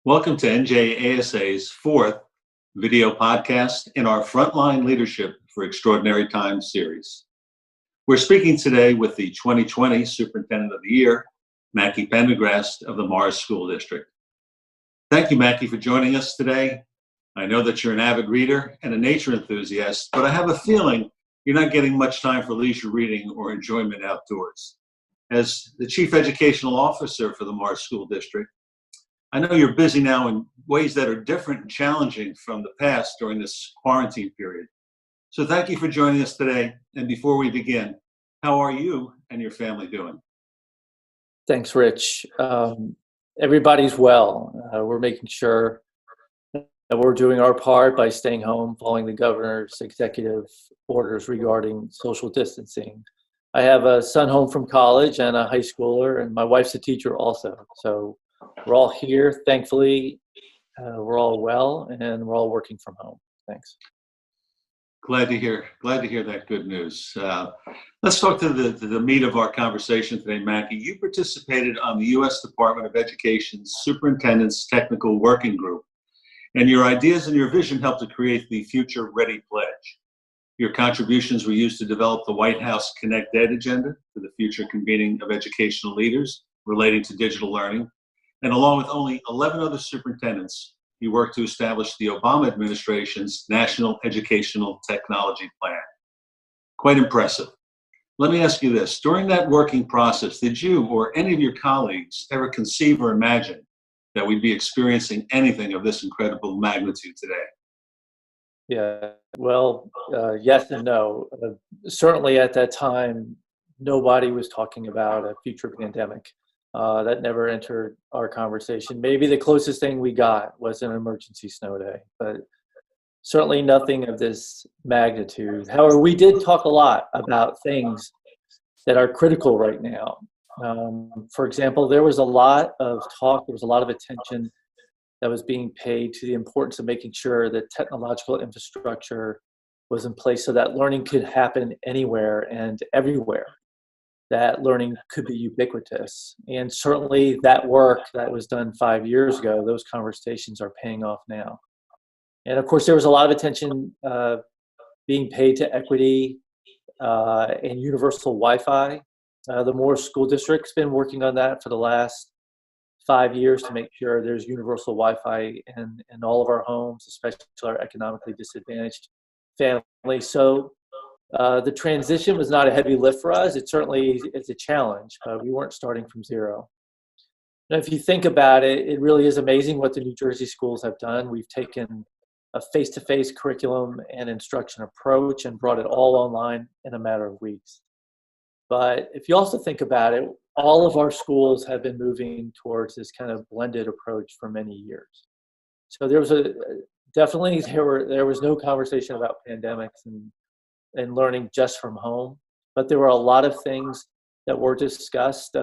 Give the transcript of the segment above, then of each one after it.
Welcome to NJASA's fourth video podcast in our Frontline Leadership for Extraordinary Times series. We're speaking today with the 2020 Superintendent of the Year, Mackey Pendergrast of the Morris School District. Thank you, Mackey, for joining us today. I know that you're an avid reader and a nature enthusiast, but I have a feeling you're not getting much time for leisure reading or enjoyment outdoors. As the Chief Educational Officer for the Morris School District, I know you're busy now in ways that are different and challenging from the past during this quarantine period. So thank you for joining us today. And before we begin, how are you and your family doing? Thanks, Rich. Everybody's well. We're making sure that we're doing our part by staying home, following the governor's executive orders regarding social distancing. I have a son home from college and a high schooler, and my wife's a teacher also. So we're all here, thankfully. We're all well, and we're all working from home. Thanks. Glad to hear that good news. Let's talk to the meat of our conversation today, Mackey. You participated on the U.S. Department of Education's Superintendents Technical Working Group, and your ideas and your vision helped to create the Future Ready Pledge. Your contributions were used to develop the White House Connect Ed agenda for the future convening of educational leaders relating to digital learning. And along with only 11 other superintendents, he worked to establish the Obama administration's National Educational Technology Plan. Quite impressive. Let me ask you this. During that working process, did you or any of your colleagues ever conceive or imagine that we'd be experiencing anything of this incredible magnitude today? Yeah, well, yes and no. Certainly at that time, nobody was talking about a future pandemic. That never entered our conversation. Maybe the closest thing we got was an emergency snow day, but certainly nothing of this magnitude. However, we did talk a lot about things that are critical right now. For example, there was a lot of talk, there was a lot of attention that was being paid to the importance of making sure that technological infrastructure was in place so that learning could happen anywhere and everywhere, that learning could be ubiquitous. And certainly that work that was done 5 years ago, those conversations are paying off now. And of course, there was a lot of attention being paid to equity and universal Wi-Fi. The Morris School District's been working on that for the last 5 years to make sure there's universal Wi-Fi in all of our homes, especially our economically disadvantaged families. So the transition was not a heavy lift for us. It certainly is a challenge, but we weren't starting from zero. Now, if you think about it, it really is amazing what the New Jersey schools have done. We've taken a face-to-face curriculum and instruction approach and brought it all online in a matter of weeks. But if you also think about it, all of our schools have been moving towards this kind of blended approach for many years. So there was there was no conversation about pandemics and learning just from home, but there were a lot of things that were discussed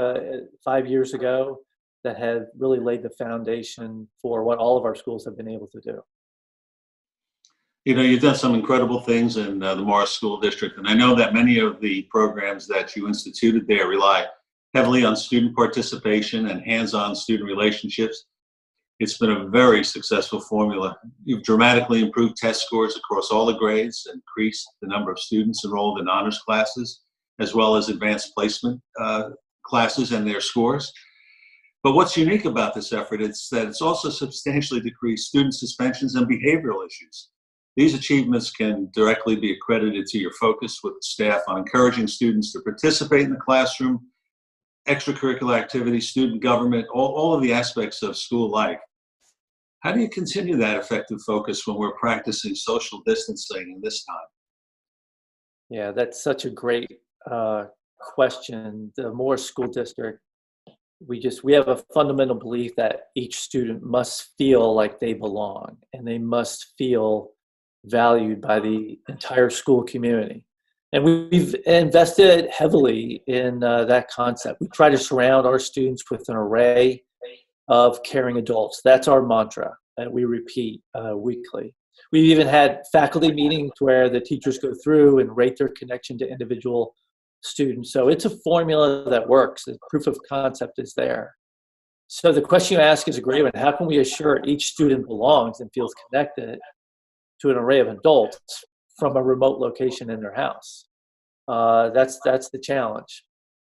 5 years ago that had really laid the foundation for what all of our schools have been able to do. You know, you've done some incredible things in the Morris School District, and I know that many of the programs that you instituted there rely heavily on student participation and hands-on student relationships. It's been a very successful formula. You've dramatically improved test scores across all the grades, increased the number of students enrolled in honors classes, as well as advanced placement classes and their scores. But what's unique about this effort is that it's also substantially decreased student suspensions and behavioral issues. These achievements can directly be accredited to your focus with the staff on encouraging students to participate in the classroom, extracurricular activities, student government, all of the aspects of school life. How do you continue that effective focus when we're practicing social distancing in this time? Yeah, that's such a great question. The Morris School District, we have a fundamental belief that each student must feel like they belong and they must feel valued by the entire school community. And we've invested heavily in that concept. We try to surround our students with an array of caring adults. That's our mantra that we repeat weekly. We've even had faculty meetings where the teachers go through and rate their connection to individual students. So it's a formula that works. The proof of concept is there. So the question you ask is a great one. How can we assure each student belongs and feels connected to an array of adults from a remote location in their house? That's the challenge.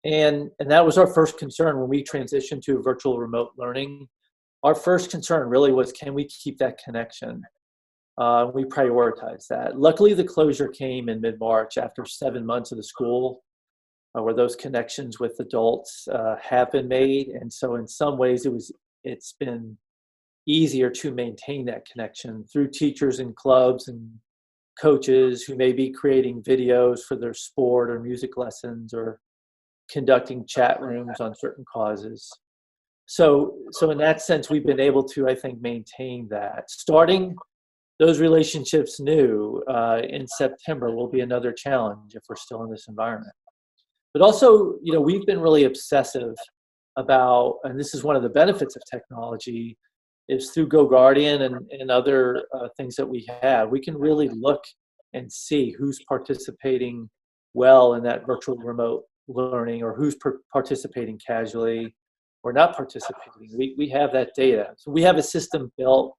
And that was our first concern when we transitioned to virtual remote learning. Our first concern really was, can we keep that connection? We prioritized that. Luckily, the closure came in mid-March after 7 months of the school, where those connections with adults have been made. And so in some ways, it's been easier to maintain that connection through teachers and clubs and coaches who may be creating videos for their sport or music lessons or conducting chat rooms on certain causes. So in that sense, we've been able to, I think, maintain that. Starting those relationships new in September will be another challenge if we're still in this environment. But also, we've been really obsessive about, and this is one of the benefits of technology, is through GoGuardian and other things that we have, we can really look and see who's participating well in that virtual remote learning or who's participating casually or not participating. We have that data. So we have a system built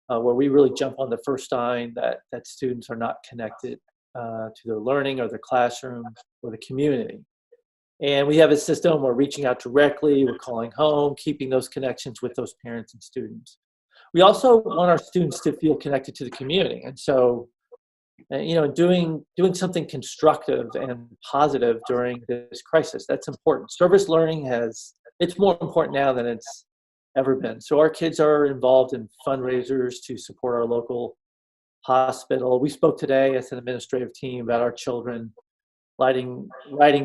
where we really jump on the first sign that students are not connected to their learning or their classrooms or the community. And we have a system where we're reaching out directly, we're calling home, keeping those connections with those parents and students. We also want our students to feel connected to the community. And so, doing something constructive and positive during this crisis, that's important. Service learning it's more important now than it's ever been. So our kids are involved in fundraisers to support our local hospital. We spoke today as an administrative team about our children writing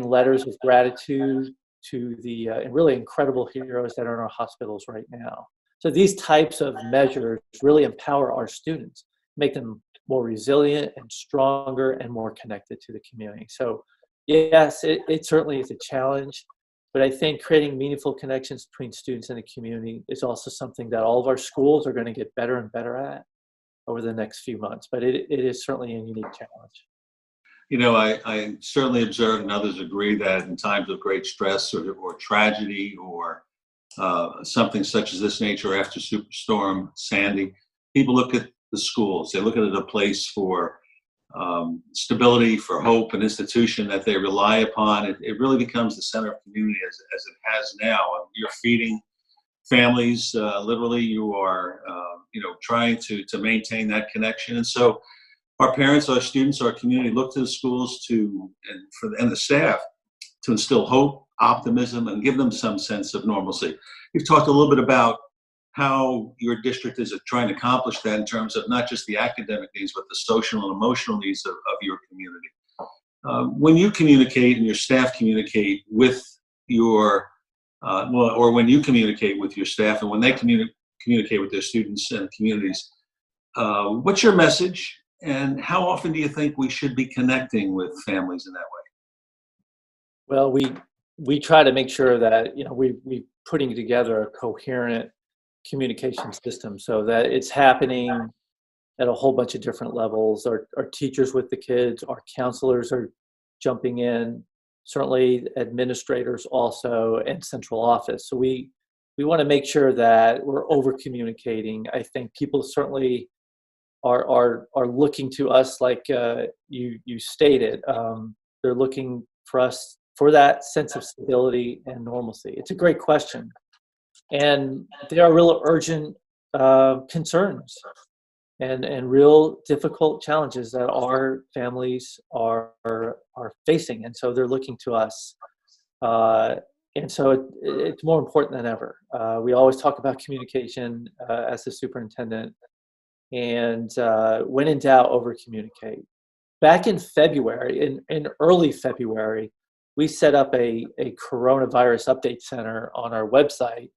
letters of gratitude to the really incredible heroes that are in our hospitals right now. So these types of measures really empower our students, make them more resilient and stronger and more connected to the community. So yes, it certainly is a challenge, but I think creating meaningful connections between students and the community is also something that all of our schools are going to get better and better at over the next few months. But it is certainly a unique challenge. I certainly observe, and others agree, that in times of great stress or tragedy or something such as this nature after Superstorm Sandy, people look at the schools. They look at it as a place for stability, for hope, an institution that they rely upon. It really becomes the center of community as it has now. You're feeding families, literally. You are, trying to maintain that connection. And so our parents, our students, our community look to the schools and the staff to instill hope, optimism, and give them some sense of normalcy. You've talked a little bit about how your district is trying to accomplish that in terms of not just the academic needs, but the social and emotional needs of your community. When you communicate and your staff communicate with or when you communicate with your staff and when they communicate with their students and communities, what's your message? And how often do you think we should be connecting with families in that way? Well, we try to make sure that we putting together a coherent communication system so that it's happening at a whole bunch of different levels. Our teachers with the kids, our counselors are jumping in, certainly administrators also, and central office. So we want to make sure that we're over communicating. I think people certainly are looking to us, like you stated. They're looking for us for that sense of stability and normalcy. It's a great question, and there are real urgent concerns and real difficult challenges that our families are facing, and so they're looking to us. And so it's more important than ever. We always talk about communication as the superintendent. And when in doubt, over communicate. Back in February, in early February, we set up a coronavirus update center on our website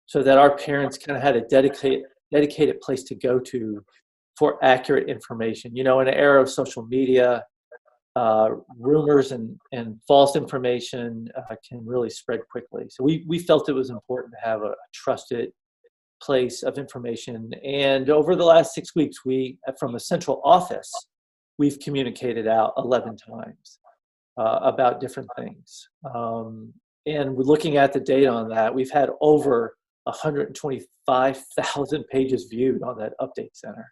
so that our parents kind of had a dedicated place to go to for accurate information. In an era of social media, rumors and false information can really spread quickly. So we felt it was important to have a trusted place of information. And over the last 6 weeks, from a central office, we've communicated out 11 times about different things. And we're looking at the data on that. We've had over 125,000 pages viewed on that update center.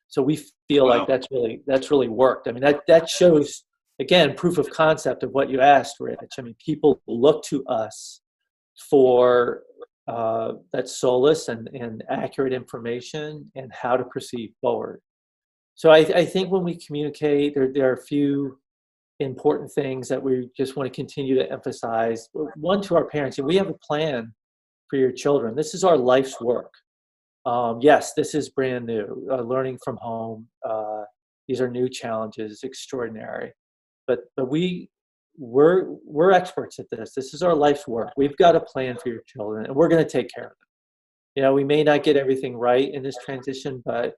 So we feel Wow. like that's really worked. I mean, that shows, again, proof of concept of what you asked, Rich. I mean, people look to us for that solace and accurate information and how to proceed forward. So I think when we communicate, there are a few important things that we just want to continue to emphasize. One, to our parents, we have a plan for your children. This is our life's work. Yes, this is brand new. Learning from home. These are new challenges, extraordinary. But we're experts at this. This is our life's work. We've got a plan for your children, and we're going to take care of them. You know, we may not get everything right in this transition, but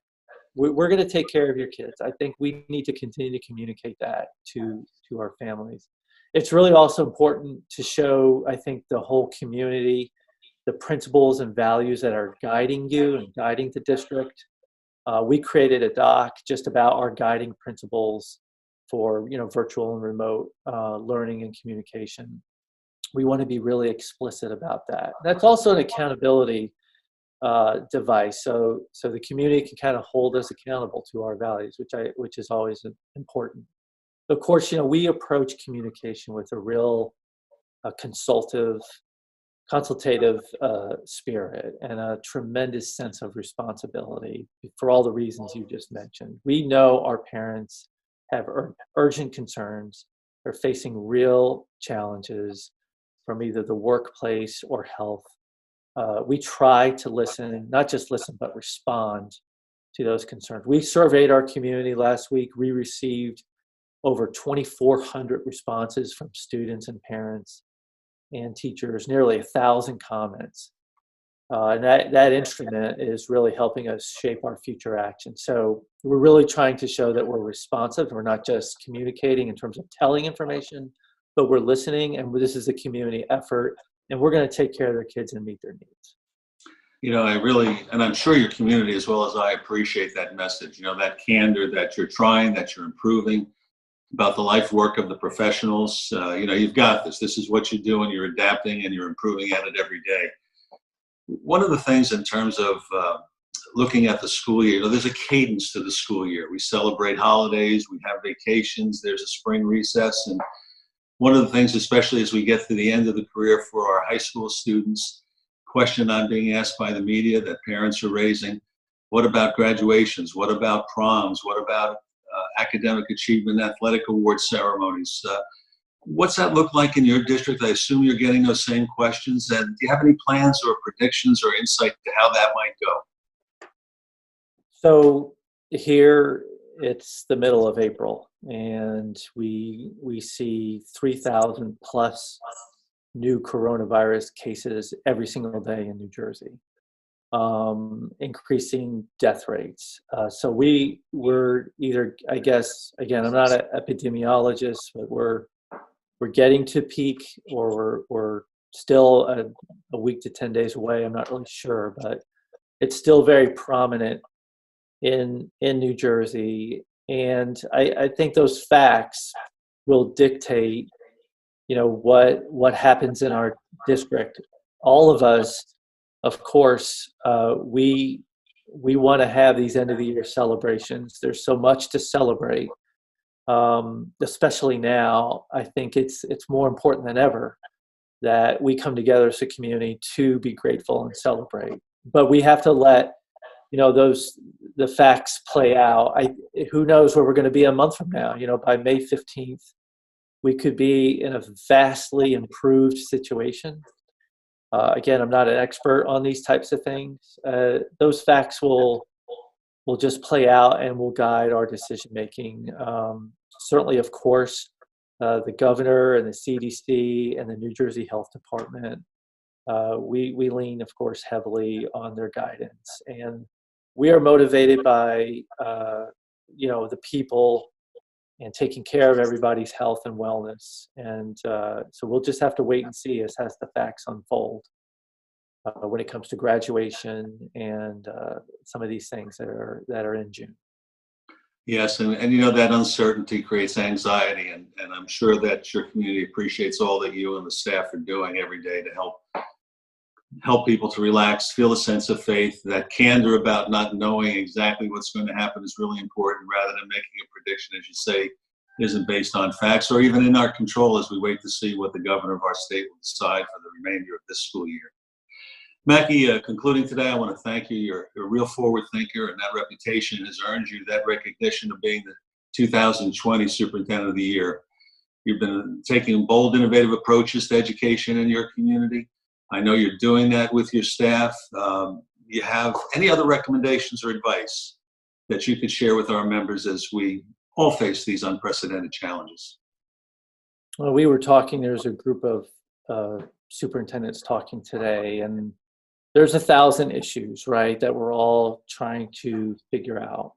we're going to take care of your kids. I think we need to continue to communicate that to our families. It's really also important to show, I think, the whole community the principles and values that are guiding you and guiding the district. We created a doc just about our guiding principles for virtual and remote learning and communication. We want to be really explicit about that. That's also an accountability device, so the community can kind of hold us accountable to our values, which is always important. Of course, we approach communication with a real consultative spirit and a tremendous sense of responsibility for all the reasons you just mentioned. We know our parents have urgent concerns. They're facing real challenges from either the workplace or health. We try to listen, not just listen, but respond to those concerns. We surveyed our community last week. We received over 2,400 responses from students and parents and teachers, nearly 1,000 comments. And that instrument is really helping us shape our future action. So we're really trying to show that we're responsive. We're not just communicating in terms of telling information, but we're listening, and this is a community effort, and we're going to take care of their kids and meet their needs. I really, and I'm sure your community as well as I appreciate that message, that candor that you're trying, that you're improving, about the life work of the professionals. You've got this. This is what you're doing. You're adapting and you're improving at it every day. One of the things in terms of looking at the school year, there's a cadence to the school year. We celebrate holidays, we have vacations, there's a spring recess. And one of the things, especially as we get to the end of the career for our high school students, question I'm being asked by the media that parents are raising, what about graduations? What about proms? What about academic achievement, athletic award ceremonies? What's that look like in your district? I assume you're getting those same questions. And do you have any plans or predictions or insight to how that might go? So here it's the middle of April, and we see 3,000 plus new coronavirus cases every single day in New Jersey. Increasing death rates. So we're either, I guess, again, I'm not an epidemiologist, but we're getting to peak, or we're still a week to 10 days away. I'm not really sure, but it's still very prominent in New Jersey. And I think those facts will dictate, what happens in our district. All of us, of course, we want to have these end of the year celebrations. There's so much to celebrate, especially now. I think it's more important than ever that we come together as a community to be grateful and celebrate. But we have to let the facts play out. Who knows where we're going to be a month from now? By May 15th, we could be in a vastly improved situation. Again, I'm not an expert on these types of things. Those facts will just play out and will guide our decision making. Certainly, of course, the governor and the CDC and the New Jersey Health Department, we lean, of course, heavily on their guidance. And we are motivated by, the people and taking care of everybody's health and wellness. And so we'll just have to wait and see as the facts unfold when it comes to graduation and some of these things that are in June. Yes, and that uncertainty creates anxiety, and I'm sure that your community appreciates all that you and the staff are doing every day to help help people to relax, feel a sense of faith. That candor about not knowing exactly what's going to happen is really important, rather than making a prediction, as you say, isn't based on facts or even in our control as we wait to see what the governor of our state will decide for the remainder of this school year. Mackey, concluding today, I want to thank you. You're a real forward thinker, and that reputation has earned you that recognition of being the 2020 Superintendent of the Year. You've been taking bold, innovative approaches to education in your community. I know you're doing that with your staff. You have any other recommendations or advice that you could share with our members as we all face these unprecedented challenges? Well, we were talking, there's a group of superintendents talking today, and there's 1,000 issues, right, that we're all trying to figure out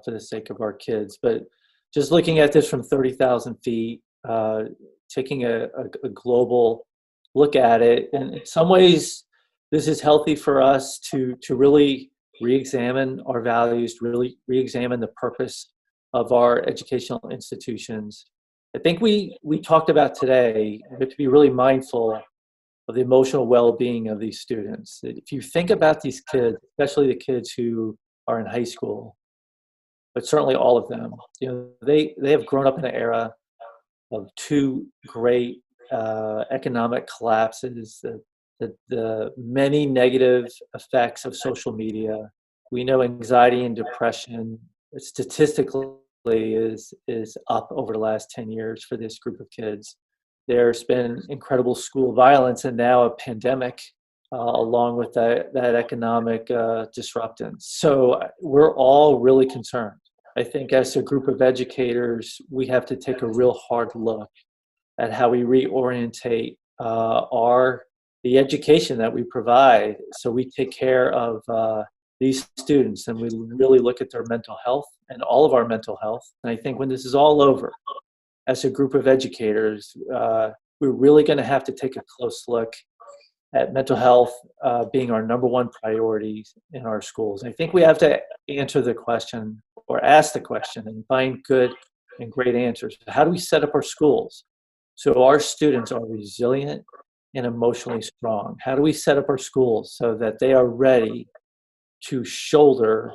for the sake of our kids. But just looking at this from 30,000 feet, taking a global look at it, and in some ways, this is healthy for us to really re-examine our values, really re-examine the purpose of our educational institutions. I think we talked about today, we have to be really mindful of the emotional well-being of these students. If you think about these kids, especially the kids who are in high school, but certainly all of them, they have grown up in an era of two great economic collapses, the many negative effects of social media. We know anxiety and depression statistically is up over the last 10 years for this group of kids. There's been incredible school violence and now a pandemic along with that economic disruption. So we're all really concerned. I think as a group of educators, we have to take a real hard look at how we reorientate the education that we provide, so we take care of these students and we really look at their mental health and all of our mental health. And I think when this is all over, as a group of educators, we're really going to have to take a close look at mental health being our number one priority in our schools. I think we have to answer the question, or ask the question, and find good and great answers. How do we set up our schools so our students are resilient and emotionally strong? How do we set up our schools so that they are ready to shoulder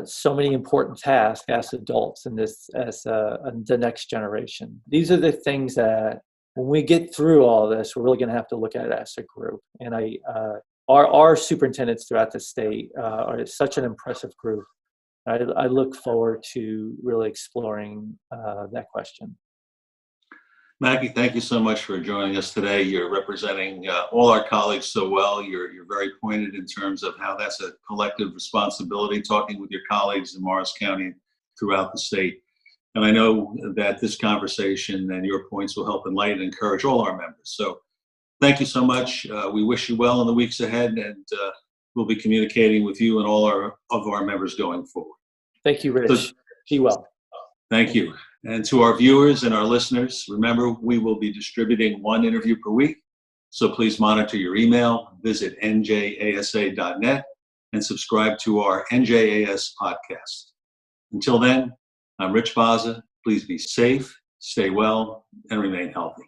so many important tasks as adults and as the next generation? These are the things that when we get through all this, we're really going to have to look at it as a group. And our superintendents throughout the state are such an impressive group. I look forward to really exploring that question. Mackey, thank you so much for joining us today. You're representing all our colleagues so well. You're very pointed in terms of how that's a collective responsibility, talking with your colleagues in Morris County throughout the state. And I know that this conversation and your points will help enlighten and encourage all our members. So thank you so much. We wish you well in the weeks ahead, and we'll be communicating with you and all of our members going forward. Thank you, Rich. Be well. Thank you. And to our viewers and our listeners, remember, we will be distributing one interview per week. So please monitor your email, visit njasa.net, and subscribe to our NJAS podcast. Until then, I'm Rich Bozza. Please be safe, stay well, and remain healthy.